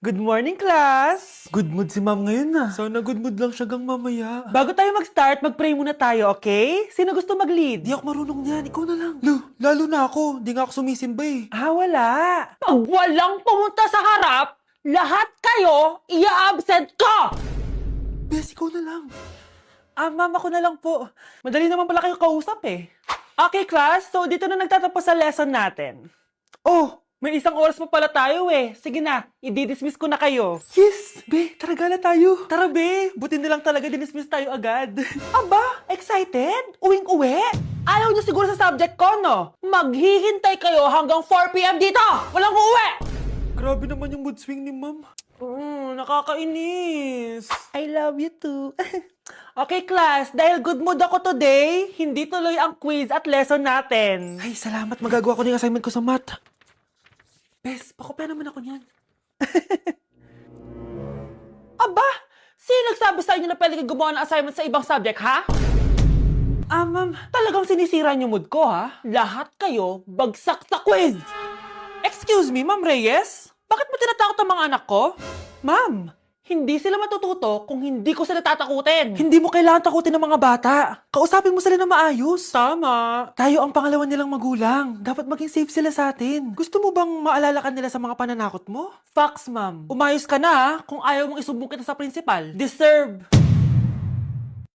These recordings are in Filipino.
Good morning, class! Good mood si ma'am ngayon na. Sana good mood lang siya gang mamaya. Bago tayo mag-start, mag-pray muna tayo, okay? Sino gusto mag-lead? Di ako marunong niyan, ikaw na lang. Lalo na ako, di nga ako sumisimba eh. Wala. Pag walang pumunta sa harap, lahat kayo ia-absent ko! Bes, ikaw na lang. Ma'am, ako na lang po. Madali naman pala kayo kausap eh. Okay, class. So, dito na nagtatapos sa lesson natin. Oh, may isang oras pa pala tayo eh. Sige na, i-dismiss ko na kayo. Yes, be, tara gala tayo. Tara be, buti na lang talaga dinismiss tayo agad. Aba, excited? Uwing-uwi? Ayaw niyo siguro sa subject ko, no? Maghihintay kayo hanggang 4 p.m. dito! Walang uuwi! Grabe naman yung mood swing ni ma'am. Nakakainis. I love you too. Okay, class. Dahil good mood ako today, hindi tuloy ang quiz at lesson natin. Ay, salamat, magagawa ko na yung assignment ko sa math. Bes, pakopya naman ako niyan. Aba, sino nagsabi sa inyo na pwede kayo gumawa ng assignment sa ibang subject, ha? Ma'am, talagang sinisira niyo mood ko, ha? Lahat kayo bagsak sa quiz! Excuse me, Ma'am Reyes? Bakit mo tinatakot ang mga anak ko? Ma'am, hindi sila matututo kung hindi ko sila tatakutin. Hindi mo kailangan takutin ng mga bata. Kausapin mo sila na maayos. Tama. Tayo ang pangalawa nilang magulang. Dapat maging safe sila sa atin. Gusto mo bang maalala ka nila sa mga pananakot mo? Facts, ma'am. Umayos ka na, ha? Kung ayaw mong isumbong kita sa principal. Deserve.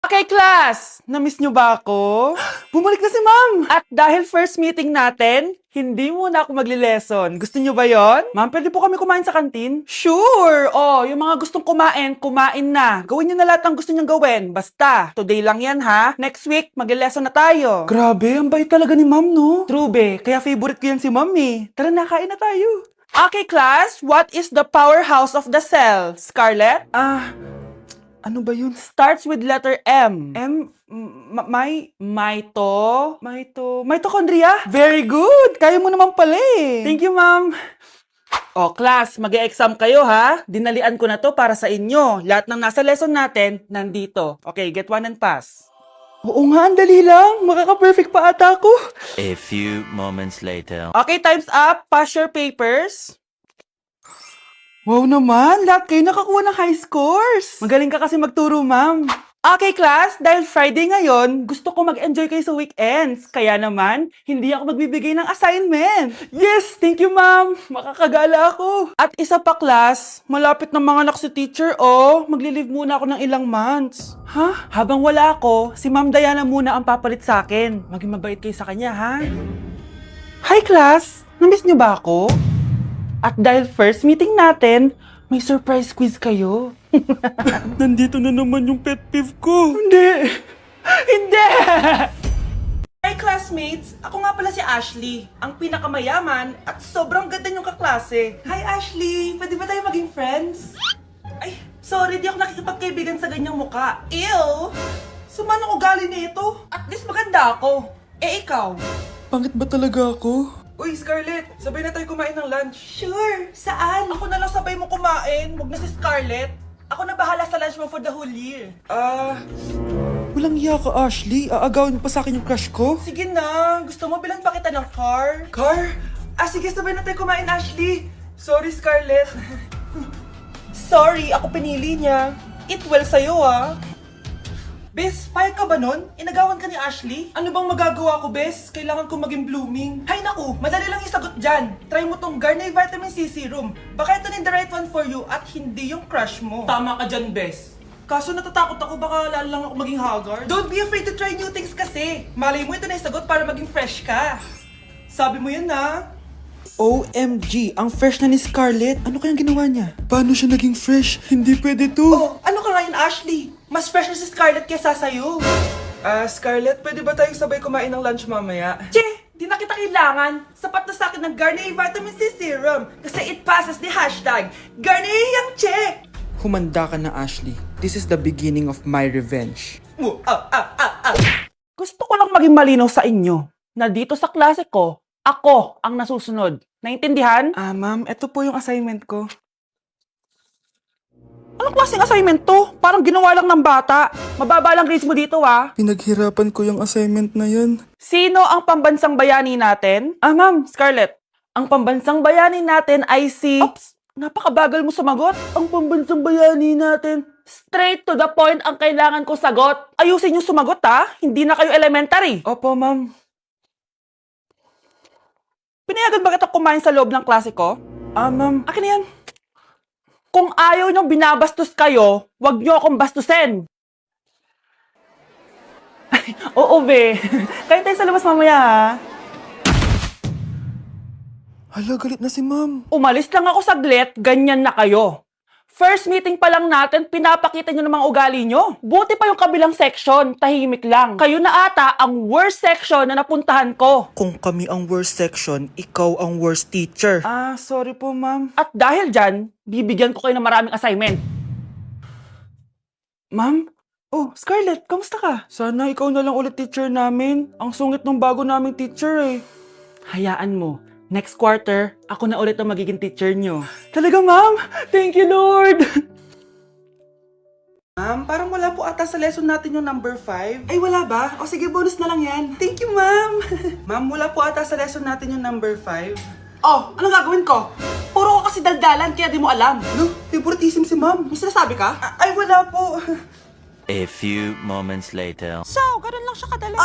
Okay, class! Na-miss nyo ba ako? Bumalik na si ma'am! At dahil first meeting natin, hindi muna ako magli-lesson. Gusto nyo ba yon? Ma'am, pwede po kami kumain sa kantin? Sure! Oh, yung mga gustong kumain, kumain na. Gawin nyo na lahat ng gusto nyong gawin. Basta, today lang yan ha. Next week, magli-lesson na tayo. Grabe, ang bait talaga ni ma'am, no? True be, kaya favorite ko yan si ma'am eh. Tara na, kain na tayo. Okay, class, what is the powerhouse of the cell? Scarlett? Ano ba yun? Starts with letter M. Mitochondria? Very good! Kaya mo naman pala eh. Thank you, ma'am. O, class, mag-e-exam kayo, ha? Dinalian ko na to para sa inyo. Lahat ng nasa lesson natin, nandito. Okay, get one and pass. Oo nga, ang dali lang. Makaka-perfect pa ata ako. A few moments later. Okay, time's up. Pass your papers. Wow naman, lahat kayo nakakuha ng high scores. Magaling ka kasi magturo, ma'am. Okay, class, dahil Friday ngayon, gusto ko mag-enjoy kayo sa weekends. Kaya naman, hindi ako magbibigay ng assignment. Yes, thank you ma'am. Makakagala ako. At isa pa, class, malapit ng mga anak si teacher, oh. Magli-leave muna ako ng ilang months. Ha? Habang wala ako, si Ma'am Diana muna ang papalit sa akin. Maging mabait kayo sa kanya, ha? Hi, class! Namiss niyo ba ako? At dahil first meeting natin, may surprise quiz kayo. Nandito na naman yung pet peeve ko. Hindi! Hindi! Hi, classmates! Ako nga pala si Ashley, ang pinakamayaman at sobrang ganda niyong kaklase. Hi, Ashley! Pwede ba tayo maging friends? Ay, sorry, di ako nakikipagkaibigan sa ganyang muka. Ew! Sumanong ugali nito? At least maganda ako. Eh, ikaw? Pangit ba talaga ako? Uy, Scarlett! Sabay na tayo kumain ng lunch. Sure! Saan? Ako na lang sabay mo kumain. Huwag na si Scarlett. Ako na bahala sa lunch mo for the whole year. Walang iya ka, Ashley. Aagawin pa sa akin yung crush ko. Sige na. Gusto mo bilan pa kita ng car? Car? Sige, sabay na tayo kumain, Ashley. Sorry, Scarlett. Sorry, ako pinili niya. Eat well sa'yo, ah. Bes, payag ka ba nun? Inagawan ka ni Ashley? Ano bang magagawa ko, Bes? Kailangan ko maging blooming. Hay naku, madali lang yung sagot dyan. Try mo tong Garnier Vitamin C Serum. Baka ito na the right one for you at hindi yung crush mo. Tama ka dyan, Bes. Kaso natatakot ako, baka lalo lang ako maging haggard. Don't be afraid to try new things kasi. Malay mo ito na yung sagot para maging fresh ka. Sabi mo yun na. OMG, ang fresh na ni Scarlett. Ano kayang ginawa niya? Paano siya naging fresh? Hindi pwede to. Oh, ano ka ngayon, Ashley? Mas fresh na si Scarlett kesa sa'yo. Scarlett, pwede ba tayong sabay kumain ng lunch mamaya? Che, di na kita kailangan. Sapat na sa akin ng Garnier Vitamin C Serum. Kasi it passes the hashtag Garnier yang check. Humanda ka na, Ashley. This is the beginning of my revenge. Gusto ko lang maging malinaw sa inyo na dito sa klase ko, ako ang nasusunod. Naintindihan? Ma'am, ito po yung assignment ko. Anong klaseng assignment to? Parang ginawa lang ng bata. Mababa lang grades mo dito, ah. Pinaghirapan ko yung assignment na yun. Sino ang pambansang bayani natin? Ma'am, Scarlett. Ang pambansang bayani natin ay si... Oops! Napakabagal mo sumagot. Ang pambansang bayani natin. Straight to the point ang kailangan ko sagot. Ayusin yung sumagot ha. Hindi na kayo elementary. Opo, ma'am. Pinayagan ba kita kumain sa loob ng klase ko? Ma'am. Akin na yan. Kung ayaw niyong binabastos kayo, wag niyo akong bastusin. Ay, oo, be. Kain tayo sa labas mamaya, ha? Hala, galit na si ma'am. Umalis lang ako saglit, ganyan na kayo. First meeting pa lang natin, pinapakita nyo ng mga ugali nyo. Buti pa yung kabilang section, tahimik lang. Kayo na ata ang worst section na napuntahan ko. Kung kami ang worst section, ikaw ang worst teacher. Sorry po, ma'am. At dahil dyan, bibigyan ko kayo ng maraming assignment. Ma'am? Oh, Scarlett, kamusta ka? Sana ikaw na lang ulit teacher namin. Ang sungit ng bago naming teacher eh. Hayaan mo, next quarter, ako na ulit ang magiging teacher nyo. Talaga, ma'am? Thank you, Lord! Ma'am, parang wala po ata sa lesson natin yung number 5. Ay, wala ba? O sige, bonus na lang yan. Thank you, ma'am. Ma'am, wala po ata sa lesson natin yung number 5. Oh, anong gagawin ko? Puro ko kasi daldalan, kaya di mo alam. No, favoritism si ma'am. May sinasabi ka? Ay, wala po. A few moments later. So, ganun lang siya kadali.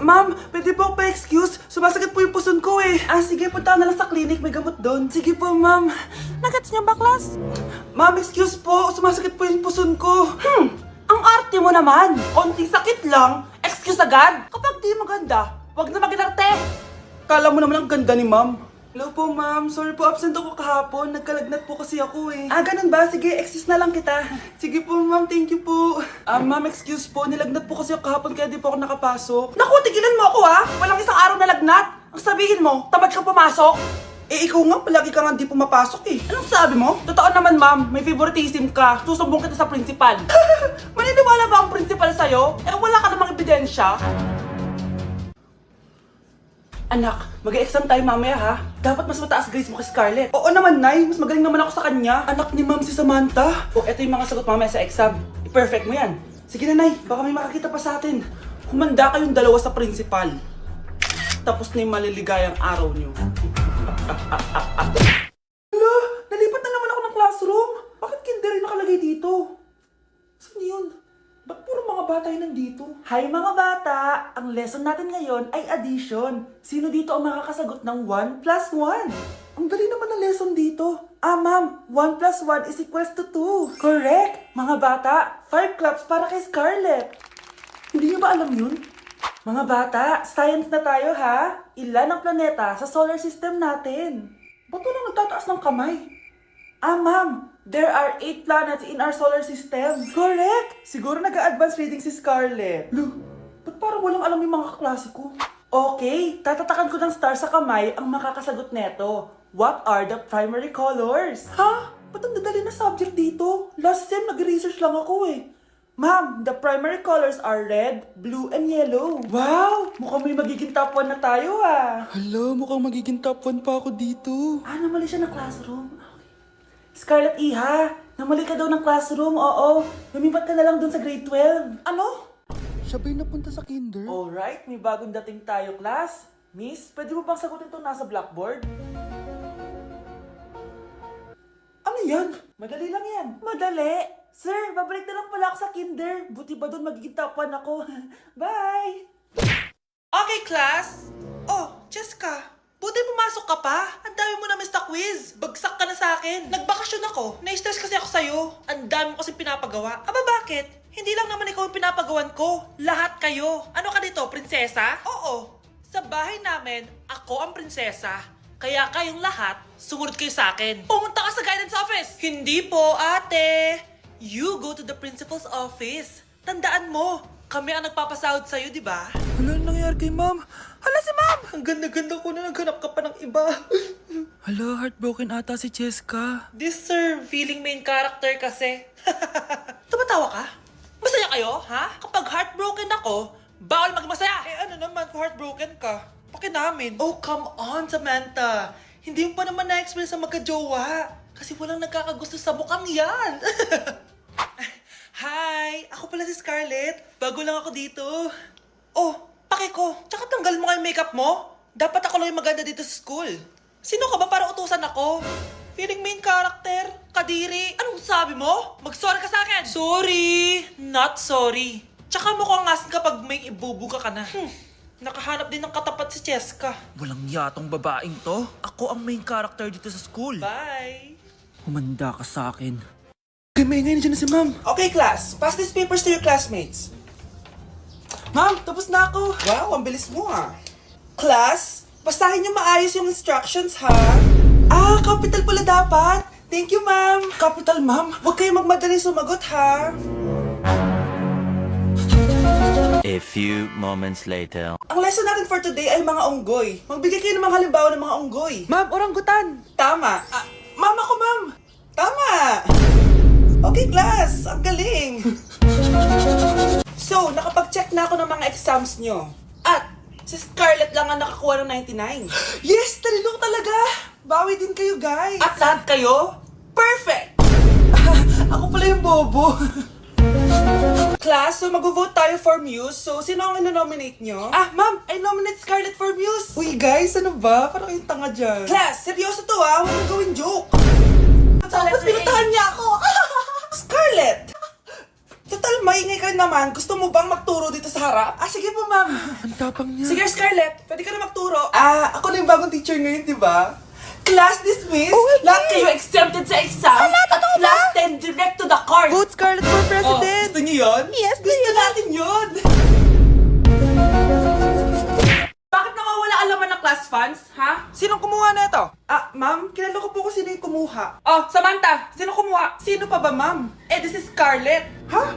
Ma'am, pwede po pa-excuse? Sumasakit po yung puson ko eh. Sige, punta na lang sa clinic. May gamot doon. Sige po, ma'am. Nagets niyo ba, class? Ma'am, excuse po. Sumasakit po yung puson ko. Ang arte mo naman. Konting sakit lang, excuse agad. Kapag di maganda, wag na mag-inarte. Kala mo naman ang ganda ni ma'am. Hello po, ma'am. Sorry po, absent ako kahapon. Nagkalagnat po kasi ako eh. Ganun ba? Sige, excuse na lang kita. Sige po, ma'am. Thank you po. Ma'am, excuse po. Nilagnat po kasi ako kahapon kaya di po ako nakapasok. Naku, tigilan mo ako ha. Walang isang araw na lagnat. Ang sabihin mo, tamad ka pumasok. Ikaw nga, palagi ka nga di pumapasok eh. Anong sabi mo? Totoo naman, ma'am. May favoritism ka. Susumbong kita sa principal. Maniniwala ba ang principal sa'yo? Wala ka namang ebidensya. Anak, mag-exam tayo mamaya ha. Dapat mas mataas grades mo kay Scarlett. Oo naman, Nay. Mas magaling naman ako sa kanya. Anak ni ma'am si Samantha. Eto yung mga sagot mamaya sa exam. I-perfect mo yan. Sige na, Nay. Baka may makakita pa sa atin. Humanda kayong dalawa sa principal. Tapos na yung maliligayang araw niyo. Hala, nalipat na naman ako ng classroom. Bakit kinder yung nakalagay dito? Saan yun? Ba't puro mga bata yung nandito? Hi mga bata! Ang lesson natin ngayon ay addition. Sino dito ang makakasagot ng 1 plus 1? Ang dali naman ng lesson dito. Ma'am, 1 plus 1 is equals to 2. Correct! Mga bata, 5 claps para kay Scarlett. Hindi niyo ba alam yun? Mga bata, science na tayo ha? Ilan ang planeta sa solar system natin? Ba't walang nagtataas ng kamay? Ma'am, there are 8 planets in our solar system. Correct! Siguro nag-a-advance reading si Scarlett. Lo, ba't parang walang alam yung mga kaklase ko? Okay, tatatakan ko ng star sa kamay ang makakasagot neto. What are the primary colors? Ha? Ba't ang dadali na subject dito? Last sem, nag-research lang ako eh. Ma'am, the primary colors are red, blue, and yellow. Wow! Mukhang may magiging top 1 na tayo ah. Hala, mukhang magiging top 1 pa ako dito. Namali siya ng classroom. Scarlett Iha, namali ka daw ng classroom, oo. Lumipat ka na lang dun sa grade 12. Ano? Siya ba'y napunta sa kinder? Alright, may bagong dating tayo, class. Miss, pwede mo bang sagutin itong nasa blackboard? Ano yan? Madali lang yan. Madali? Sir, babalik na lang pala ako sa kinder. Buti ba doon magiging top 1 ako? Bye! Okay, class. Oh, Jessica. Buti pumasok ka pa. Ang dami mo na miss na quiz. Bagsak ka na sa akin. Nagbakasyon ako. Na-stress kasi ako sa'yo. Ang dami mo kasi pinapagawa. Bakit? Hindi lang naman ikaw yung pinapagawan ko. Lahat kayo. Ano ka dito, prinsesa? Oo. Sa bahay namin, ako ang prinsesa. Kaya kayong lahat, sumunod kayo sa akin. Pumunta ka sa guidance office. Hindi po, ate. You go to the principal's office. Tandaan mo, kami ang nagpapasahod sa'yo, di ba? Hala, anong nangyayari kay ma'am? Hala si ma'am! Ang ganda-ganda ko na naghanap ka pa ng iba. Hala, heartbroken ata si Cheska. This sir, feeling main character kasi. Tumatawa ka? Masaya kayo, ha? Kapag heartbroken ako, bawal maging masaya. Ano naman kung heartbroken ka? Pakinamin. Oh, come on, Samantha. Hindi mo pa naman na-experience sa magka-jowa. Kasi walang nagkakagusto sa mukhang yan. Hi! Ako pala si Scarlett. Bago lang ako dito. Oh, pake ko. Tsaka tanggal mo nga yung makeup mo. Dapat ako lang yung maganda dito sa school. Sino ka ba para utusan ako? Feeling main character? Kadiri? Anong sabi mo? Mag-sorry ka sa akin! Sorry! Not sorry. Tsaka mukhang asin kapag may ibubuga ka na. Nakahanap din ng katapat si Cheska. Walang yatong babaeng to. Ako ang main character dito sa school. Bye! Humanda ka sa akin. Okay, maingay na dyan na si ma'am. Okay, class. Pass these papers to your classmates. Ma'am, tapos na ako. Wow, ang bilis mo ah. Class, basahin niyo maayos yung instructions ha. Ah, capital pala dapat. Thank you, ma'am. Capital, ma'am. Huwag kayong magmadali sumagot ha. A few moments later. Ang lesson natin for today ay mga unggoy. Magbigay kayo ng mga halimbawa ng mga unggoy. Ma'am, oranggutan. Tama. Ma'am ako, ma'am. Tama. Okay, class. Ang galing. So, nakapag-check na ako ng mga exams nyo. At, si Scarlett lang ang nakakuha ng 99. Yes! Talino talaga! Bawi din kayo, guys. At lahat kayo, perfect! Ako pala yung bobo. Class, so mag-vote tayo for Muse. So, sino ang ino-nominate nyo? Ah, ma'am, I nominate Scarlett for Muse. Uy, guys, ano ba? Parang kayong tanga dyan. Class, seryoso to ha. Huwag mong gawin joke. Tapos pinutahan niya ako. Scarlett! Total, maingay ka naman. Gusto mo bang magturo dito sa harap? Ah, sige po, ma'am. Ang tapang niya. Sige, Scarlett. Pwede ka na magturo. Ah, ako na yung bagong teacher ngayon, di ba? Class dismissed. Lahat kayo exempted sa exam. At class 10 direct to the court. Vote Scarlett for president! Gusto niyo yun? Yes, Gusto natin yun. Bakit nawawala alaman ng class funds, ha? Sinong kumuha na ito? Ah, ma'am, kilala ko po kung sino yung kumuha. Oh, Samantha, sino kumuha? Sino pa ba, ma'am? This is Scarlett. Ha?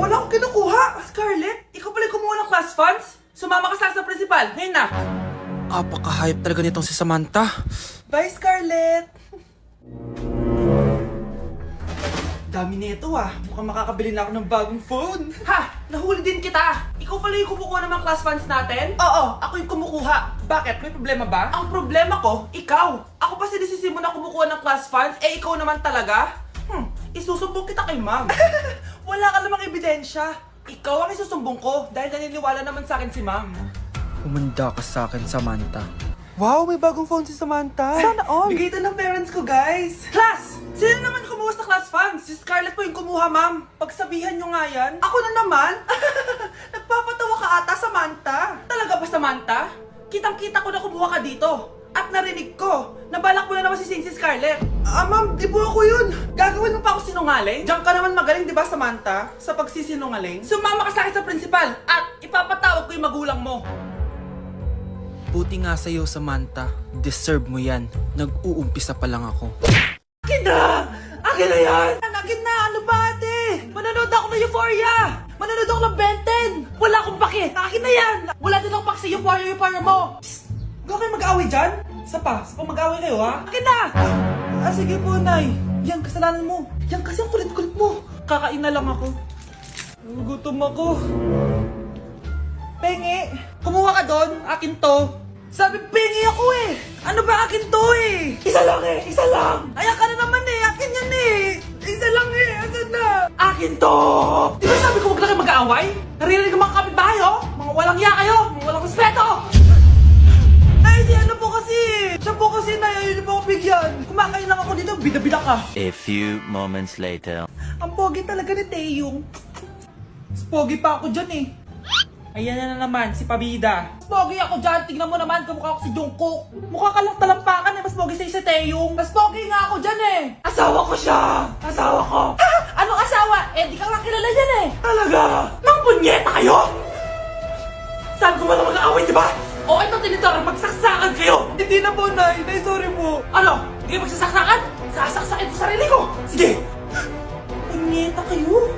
Wala akong kinukuha. Scarlett, ikaw pala yung kumuha ng class funds? Sumama ka sa principal. Ngayon na. Apaka-hype talaga nitong si Samantha. Bye, Scarlett. Dami nito ah. Mukhang makakabili na ako ng bagong phone. Ha! Nahuli din kita! Ikaw pala yung kumukuha ng mga class funds natin? Oo, ako yung kumukuha. Bakit? May problema ba? Ang problema ko, ikaw. Ako pa sinisisi mo na kumukuha ng class funds, ikaw naman talaga? Isusumbong kita kay ma'am. Wala ka namang ebidensya. Ikaw ang isusumbong ko dahil naniniwala naman sa akin si ma'am. Humanda ka sa akin, Samantha. Wow, may bagong phone si Samantha. Sana all. Bigay ito ng parents ko, guys. Class! Sino naman kumuha sa class funds? Si Scarlett po yung kumuha, ma'am. Pagsabihan nyo nga yan. Ako na naman? Nagpapatawa ka ata, Samantha. Talaga ba, Samantha? Kitang-kita ko na kumuha ka dito. At narinig ko, nabalak mo na naman si Scarlett. Ah, ma'am, di po ako yun. Gagawin mo pa ako sinungaling? Diyan ka naman magaling, di ba, Samantha? Sa pagsisinungaling? Sumama ka sa akin sa principal at ipapatawag ko yung magulang mo. Buti nga sa'yo, Samantha. Deserve mo yan. Nag-uumpisa pa lang ako. Akin na! Akin na yan! Akin na! Ano ba, ate? Manonood ako ng Euphoria! Manonood ako ng Ben 10! Wala akong pake! Akin na yan! Wala din akong pake sa Euphoria mo! Psst! Huwag kayo mag-away dyan? Isa pa mag-away kayo, ha? Akin na! Ah, sige po, Nay. Yan, kasalanan mo. Yan kasi ang kulit-kulit mo. Kakain na lang ako. Gutom ako. Pengi! Kumuha ka doon! Akin to! Sabi, pengi ako eh! Ano ba akin to eh? Isa lang eh! Isa lang! Ayan ka na naman eh! Akin yan eh! Isa lang eh! Asan na? Akin to! Di ba sabi ko huwag na kayo mag-aaway? Naririnig ang mga kapitbahay oh! Mga walang iya kayo! Mga walang respeto! Ay, di ano po kasi! Siya po kasi na yun po ako bigyan! Kumakain lang ako dito, bida-bida ka! A few moments later. Ang pogi talaga ni Taeyong. Mas pogi pa ako dyan eh. Ayan na naman, si Pabida. Mas pogi ako dyan, tignan mo naman, kamukha ako si Jungkook. Mukha ka lang talampakan eh, mas pogi sa'yo si Taeyong. Mas pogi nga ako dyan eh. Asawa ko siya! Asawa ko! Ha? Anong asawa? Di ka nga kilala yan eh. Talaga? Mga punyeta kayo? Saan ko ba na mag-aaway, di ba? O ito tinitor, magsaksakan kayo! Hindi na po, Nay. Nay, sorry po. Ano? Hindi kayo magsasaksakan? Sasaksakin ko sarili ko! Sige! Punyeta kayo?